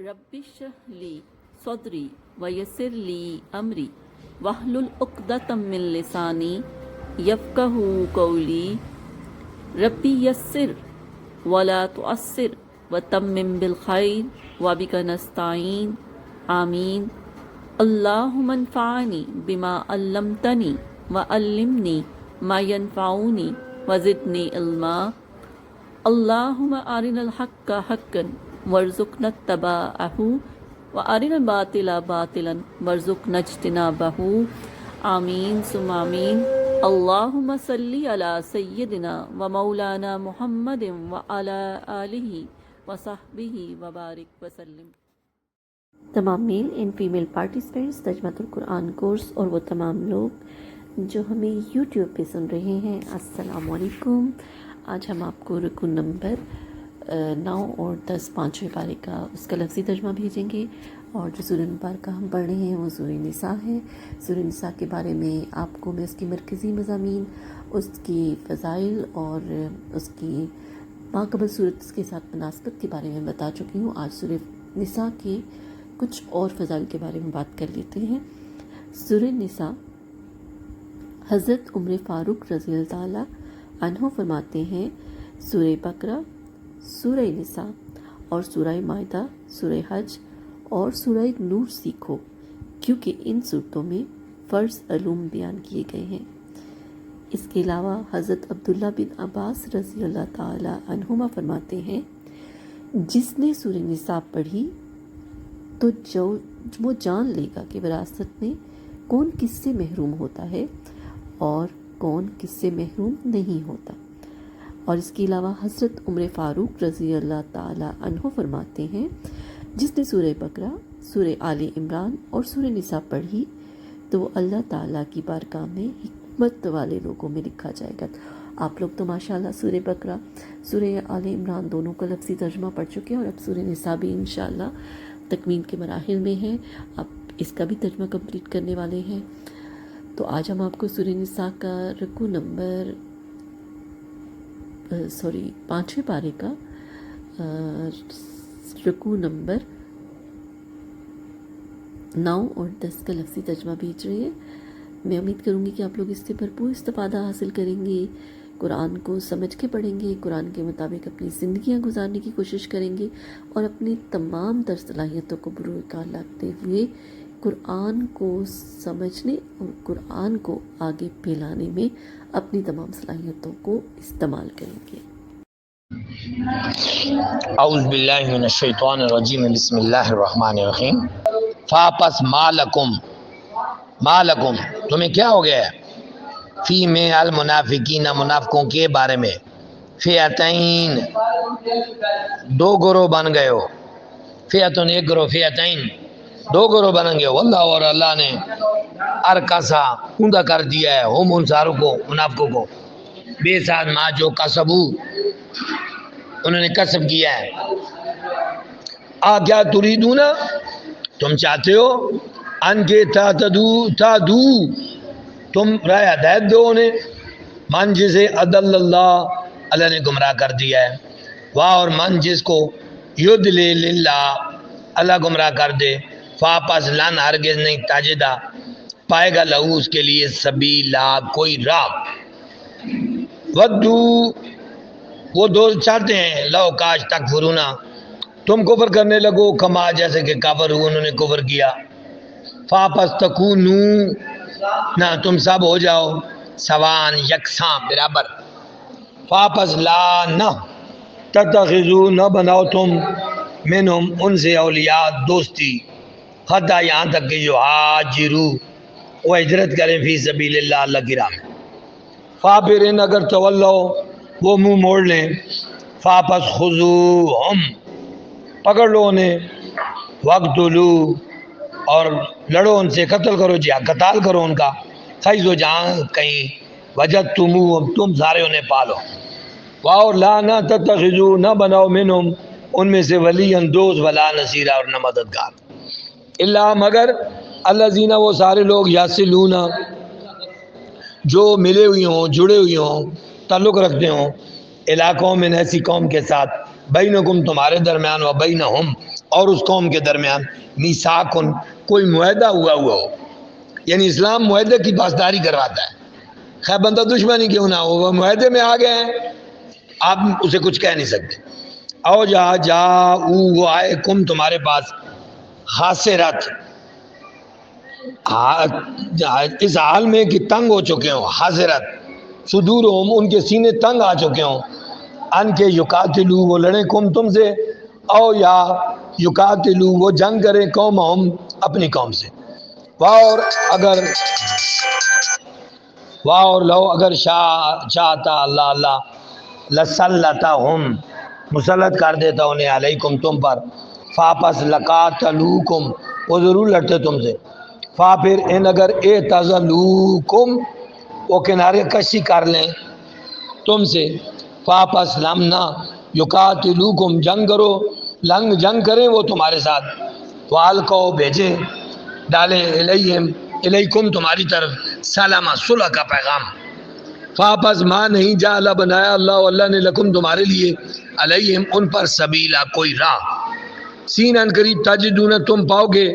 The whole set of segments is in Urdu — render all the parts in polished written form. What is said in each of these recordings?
رب اشرح لی صدری ویسر لی امری واحلل عقدۃ من لسانی یفقہوا قولی ربی یسر ولا تعسر وتمم بالخیر وبک نستعین آمین اللہم انفعنی بما علمتنی وعلمنی ما ینفعنی وزدنی علما اللہم ارنا الحق حقا وارزقنا اتباعہ وارنا الباطل باطلا وارزقنا اجتنابہ آمین ثم آمین اللہم صلی علی سیدنا و مولانا محمد وعلی آلہ وصحبہ وبارک وسلم۔ تمام میل اینڈ فیمیل پارٹیسپینٹس ترجمۃ القرآن کورس اور وہ تمام لوگ جو ہمیں یوٹیوب پہ سن رہے ہیں، السلام علیکم۔ آج ہم آپ کو رکوع نمبر 9 اور 10 پانچویں پارے کا اس کا لفظی ترجمہ بھیجیں گے، اور جو سورہ مبارکہ ہم پڑھ رہے ہیں وہ سورہ نساء ہے۔ سورہ نساء کے بارے میں آپ کو میں اس کی مرکزی مضامین، اس کی فضائل اور اس کی ماقبل صورت کے ساتھ مناسبت کے بارے میں بتا چکی ہوں۔ آج سورہ نساء کے کچھ اور فضائل کے بارے میں بات کر لیتے ہیں۔ سورہ نساء حضرت عمر فاروق رضی اللہ تعالیٰ عنہ فرماتے ہیں، سورہ بقرہ، سورہ نساء اور سورہ مائدہ، سورہ حج اور سورہ نور سیکھو، کیونکہ ان صورتوں میں فرض علوم بیان کیے گئے ہیں۔ اس کے علاوہ حضرت عبداللہ بن عباس رضی اللہ تعالیٰ عنہما فرماتے ہیں، جس نے سورہ نساء پڑھی تو وہ جان لے گا کہ وراثت میں کون کس سے محروم ہوتا ہے اور کون کس سے محروم نہیں ہوتا۔ اور اس کے علاوہ حضرت عمر فاروق رضی اللہ تعالیٰ عنہ فرماتے ہیں، جس نے سورہ بقرہ، سورہ آل عمران اور سورہ نساء پڑھی تو وہ اللہ تعالیٰ کی بارگاہ میں حکمت والے لوگوں میں لکھا جائے گا۔ آپ لوگ تو ماشاءاللہ سورہ بقرہ، سورہ آل عمران دونوں کا لفظی ترجمہ پڑھ چکے ہیں، اور اب سورہ نساء بھی انشاءاللہ تکمیل کے مراحل میں ہیں، اب اس کا بھی ترجمہ کمپلیٹ کرنے والے ہیں۔ تو آج ہم آپ کو سورہ نساء کا رکوع نمبر پانچویں پارے کا رکوع نمبر 9 اور 10 کا لفظی ترجمہ بھیج رہے ہیں۔ میں امید کروں گی کہ آپ لوگ اس سے بھرپور استفادہ حاصل کریں گے، قرآن کو سمجھ کے پڑھیں گے، قرآن کے مطابق اپنی زندگیاں گزارنے کی کوشش کریں گے، اور اپنی تمام تر صلاحیتوں کو بروئے کار لاتے ہوئے قرآن کو سمجھنے اور قرآن کو آگے پھیلانے میں اپنی تمام صلاحیتوں کو استعمال کریں گے۔ اعوذ باللہ من الشیطان الرجیم، بسم اللہ الرحمن الرحیم۔ فاپس مالکم تمہیں کیا ہو گیا ہے، فی میں المنافقین منافقوں کے بارے میں، فئتین دو گروہ بن گئے ہو، فئتن ایک گروہ، فئتین دو گروہ بن گئے ہو، واللہ اور اللہ نے ارکسا اوندا کر دیا ہے ہم انصاروں کو، منافقوں کو، بے ساتھ ما جو کسبو انہوں نے کسب کیا ہے، کیا تریدون تم چاہتے ہو، ان کے تادو تم رائے ہدایت دو انہیں، من جسے عدل اللہ نے گمراہ کر دیا ہے، واہ اور من جس کو یدلل اللہ اللہ گمراہ کر دے، فاپس لن ہرگز نہیں تاجدہ پائے گا لہو اس کے لیے سبیلا کوئی راہ، ودو وہ دوست چاہتے ہیں، لو کاش تکفرونا تم کفر کرنے لگو، کما جیسے کہ کافر ہو انہوں نے کفر کیا، فاپس تکونو نہ تم سب ہو جاؤ سوان یکساں برابر، فاپس لا نہ تتخذو نہ بناؤ تم منہم ان سے اولیاء دوستی، حتی یہاں تک کہ جو حاجرو وہ ہجرت کریں فی سبیل اللہ اللہ کی راہ میں، فابرن اگر تولو وہ منہ موڑ لیں، فاپس خذوہم پکڑ لو انہیں، وقتلو اور لڑو ان سے، قتل کرو جی قتال کرو ان کا، حیث و جہاں کہیں وجدتمو تم سارے انہیں پالو، واؤ لا نہ تتخذو نہ بناؤ منہم ان میں سے ولی دوست ولا نصیرہ اور نہ مددگار، اللہ مگر الذین وہ سارے لوگ یاسلون جو ملے ہوئی ہوں، جڑے ہوئی ہوں، تعلق رکھتے ہوں علاقوں میں ایسی قوم کے ساتھ، بینکم تمہارے درمیان و بینہم اور اس قوم کے درمیان میثاقن کوئی معاہدہ ہوا ہو، یعنی اسلام معاہدے کی پاسداری کرواتا ہے، خیر بندہ دشمنی کیوں نہ ہو، وہ معاہدے میں آ گئے ہیں، آپ اسے کچھ کہہ نہیں سکتے۔ او جا وہ آئے کم تمہارے پاس حاصرت، اس حال میں کہ تنگ ہو چکے ہوں، حاضرت صدورہم ان کے سینے تنگ آ چکے ہوں، ان کے یقاتلو وہ لڑیں کم تم سے، او یا یقاتلو وہ جنگ کریں قومہم اپنی قوم سے، اور لو اگر چاہتا اللہ لسلطہم مسلط کر دیتا انہیں علیکم تم پر، فاپس لقاتلوکم وہ ضرور لڑتے تم سے، پھر ان اگر اعتزلوکم وہ کنارے کشی کر لیں تم سے، فاپس لمنا یقاتلوکم جنگ کریں وہ تمہارے ساتھ، والقو بھیجیں ڈالیں الیکم تمہاری طرف سلامہ صلح کا پیغام، فاپس ماں نہیں جا اللہ بنایا اللہ نے لکم تمہارے لیے علیہم ان پر سبیلا کوئی راہ، سین ان قریب تجدون تم پاؤ گے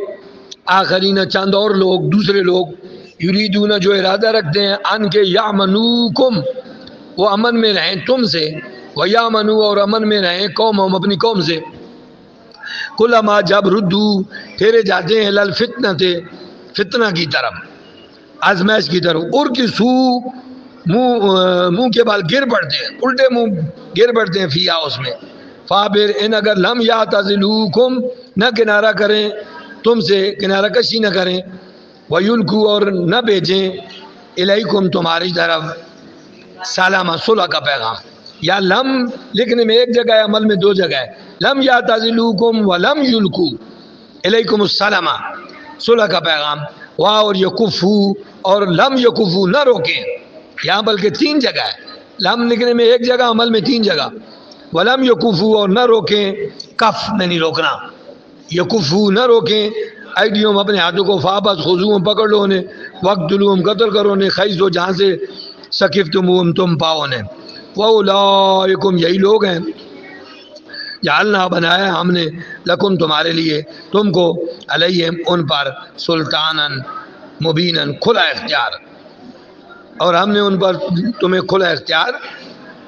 آخرین چند اور لوگ دوسرے لوگ، یریدون جو ارادہ رکھتے ہیں ان کے یامنوکم وہ امن میں رہیں تم سے، ویامنو اور امن میں رہیں قوم اپنی قوم سے، کلما جب ردو پھیرے جاتے ہیں فتنہ کی طرف، آزمائش کی طرف، اور کی سو منہ کے بال گر پڑتے ہیں، الٹے منہ گر پڑتے ہیں فیا اس میں، فابر ان اگر لم یعتزلوکم نہ کنارہ کریں تم سے، کنارہ کشی نہ کریں، ویلکو اور نہ بھیجیں الیکم تمہاری طرف سلامہ صلح کا پیغام، یا لم لکھنے میں ایک جگہ ہے، عمل میں دو جگہ ہے، لم یعتزلوکم ولم یلکو الیکم السلامہ صلح کا پیغام، اور یکفو اور لم یکفو نہ روکیں، یہاں بلکہ تین جگہ ہے، لم لکھنے میں ایک جگہ عمل میں تین جگہ، ولم یکفو اور نہ روکیں، کف میں نہیں روکنا، یکفو نہ روکیں، ایڈیوم اپنے ہاتھوں کو، فابس خضوم پکڑ لو انہیں، وقتلوہم قتل کرو انہیں، خیزو جہاں سے سکفتموہم تم پاؤ انہیں، وَأُولَئِكُمْ یہی لوگ ہیں جعلنا بنایا ہم نے لکم تمہارے لیے تم کو علیہم ان پر سلطانا مبینا کھلا اختیار، اور ہم نے ان پر تمہیں کھلا اختیار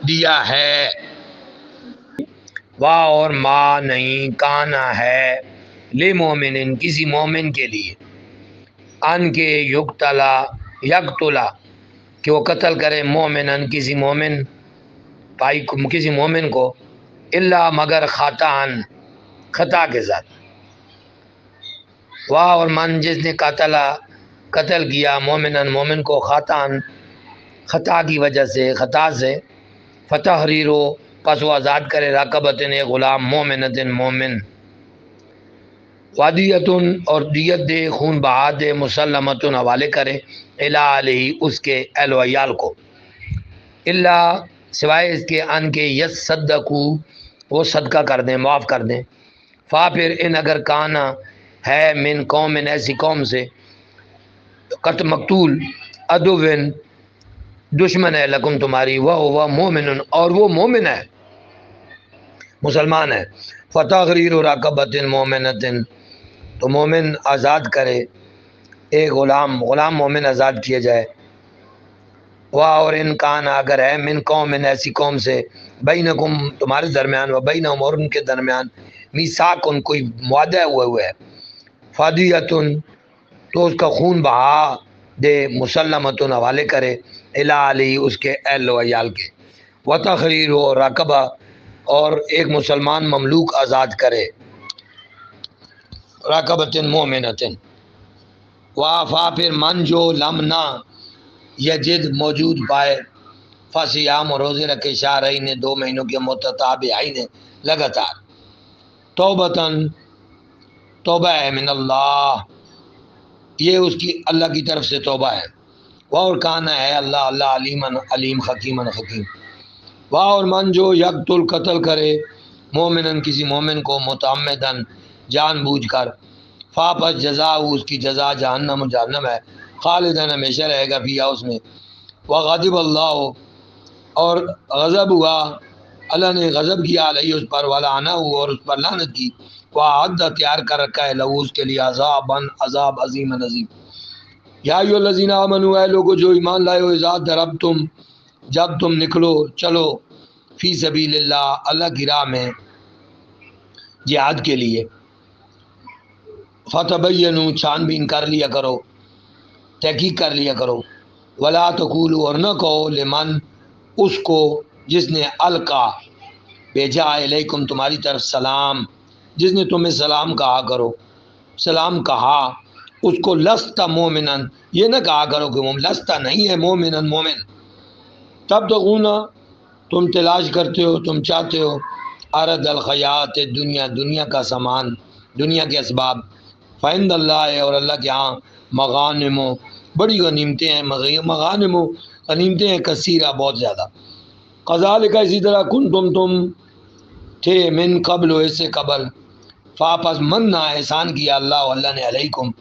دیا ہے، واہ اور ما نہیں کانا ہے لمومن کسی مومن کے لیے، ان کے یقتلا کہ وہ قتل کرے مومنن کسی مومن بھائی کو، کسی مومن کو، الا مگر خطان خطا کے ساتھ، واہ اور من جس نے قتل کیا مومنن مومن کو خطان خطا کی وجہ سے، خطا سے، فتحریرو پس وہ آزاد کرے رقبتن غلام مومنتن مومن، وادیتن اور دیت دے خون بہا دے، مسلمتن حوالے کرے، الی علیہ اس کے اہل و عیال کو، الا سوائے اس کے ان کے یصدقو وہ صدقہ کر دیں معاف کر دیں، پھر ان اگر کانا ہے من قوم ایسی قوم سے، قتل مقتول عدوین دشمن ہے لکم تمہاری، وہ مومن اور وہ مومن ہے مسلمان ہے، فتحریر رقبۃ مومنۃ تو مومن آزاد کرے ایک غلام مومن آزاد کیا جائے، واہ اور ان کان اگر ہے من قوم ایسی قوم سے، بینکم تمہارے درمیان و بینہم اور ان کے درمیان میثاق کوئی معاہدہ ہوا ہے، فدیۃ تو اس کا خون بہا دے، مسلمۃ حوالے کرے، الی علی اس کے اہل و عیال کے، وتحریر رقبہ اور ایک مسلمان مملوک آزاد کرے، رقبۃ مومنۃ، وافا پھر من جو لمنا یجد موجود پائے، فصیام اور روزے رکھے، شہرین 2 مہینوں کے متتابعین لگاتار، توبتاً توبہ ہے من اللہ یہ اس کی اللہ کی طرف سے توبہ ہے، اور کانا ہے اللہ علیمن علیم حکیمن حکیم، واہ اور من جو یقتل قتل کرے مومنن کسی مومن کو متعمدن جان بوجھ کر، فاپس جزا اس کی جزا جہنم ہے، خالدن ہمیشہ رہے گا فیہا اس میں، وغضب اللہ اور غضب ہوا اللہ نے غضب کیا علیہ اس پر، ولعنہ اور اس پر لعنت کی، وعد تیار کر رکھا ہے لہو اس کے لیے عذاب عظیم عظیم. یا ایھا الذین آمنوا، اے لوگو جو ایمان لائے ہو، اذا ضربتم، جب تم نکلو چلو، فی سبیل اللہ، اللہ کی راہ میں جہاد کے لیے، فتبینوا، چھان بین کر لیا کرو، تحقیق کر لیا کرو، ولا تقولوا، اور نہ کہو، لمن، اس کو جس نے القا، بھیجا، علیکم، تمہاری طرف، سلام، جس نے تمہیں سلام کہا کرو، سلام کہا اس کو، لست مومنن، یہ نہ کہا کرو کہ مومن، لست نہیں ہے مومنن مومن. تب تغونا، تم تلاش کرتے ہو، تم چاہتے ہو، عرض الحیات دنیا، دنیا کا سامان، دنیا کے اسباب، فعند اللہ ہے، اور اللہ کے ہاں، مغانم، بڑی غنیمتیں ہیں، مغانم، غنیمتیں ہیں، کثیرہ، بہت زیادہ. کذالک، اسی طرح، تم تھے، من قبل، اس سے قبل، فاپس من، احسان کیا اللہ نے، علیکم،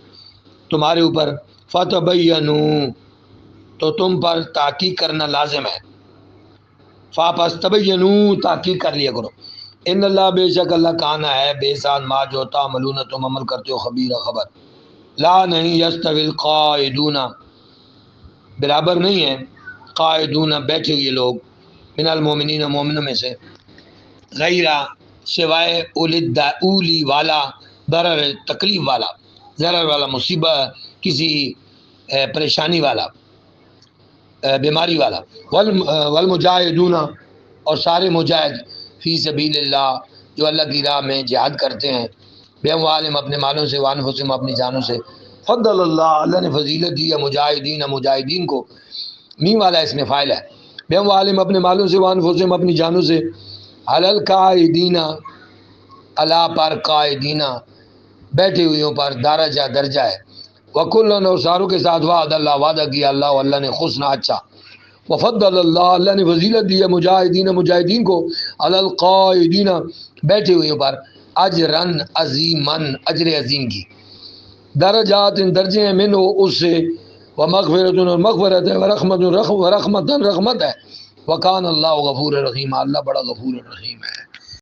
تمہارے اوپر، فتبینوا، تو تم پر تحقیق کرنا لازم ہے، فاپس تبینوا، تحقیق کر لیا کرو. ان اللہ، بے شک اللہ، کانا ہے، بے سان ما جو تعملون، تم عمل کرتے ہو، خبیر، خبر. لا، نہیں، یستوی القاعدون، برابر نہیں ہے، قاعدون، بیٹھے ہوئے لوگ، من المومنین، مومنوں میں سے، غیرہ، سوائے، اولی والا، ضرر، تکلیف والا، ضرر والا، مصیبت، کسی پریشانی والا، بیماری والا، والمجاہدون، اور سارے مجاہد، فی سبیل اللہ، جو اللہ کی راہ میں جہاد کرتے ہیں، باموالہم، اپنے مالوں سے، وانفسہم، اپنی جانوں سے. فضل اللہ، اللہ نے فضیلت دی ہے مجاہدین کو، میم والا اس میں فاعل ہے، باموالہم، اپنے مالوں سے، وانفسہم، اپنی جانوں سے، علی القاعدین، اللہ پر، قاعدین، بیٹھے ہوئےوں پر، درجہ ہے. وکلاً، اور ساروں کے ساتھ، وعد اللہ، وعدہ کیا اللہ نے، حسنا، اچھا. وفضل اللہ، اللہ نے فضیلت دی ہے مجاہدین کو، علی القاعدین، بیٹھے ہوئےوں پر، اجرن عظیمن، اجر عظیم کی. درجات، درجے ہیں، من، اس سے، ومغفرت، اور مغفرت ہے، ورحمت، رحمت ہے، وکان اللہ غفور رحیم، اللہ بڑا غفور رحیم ہے.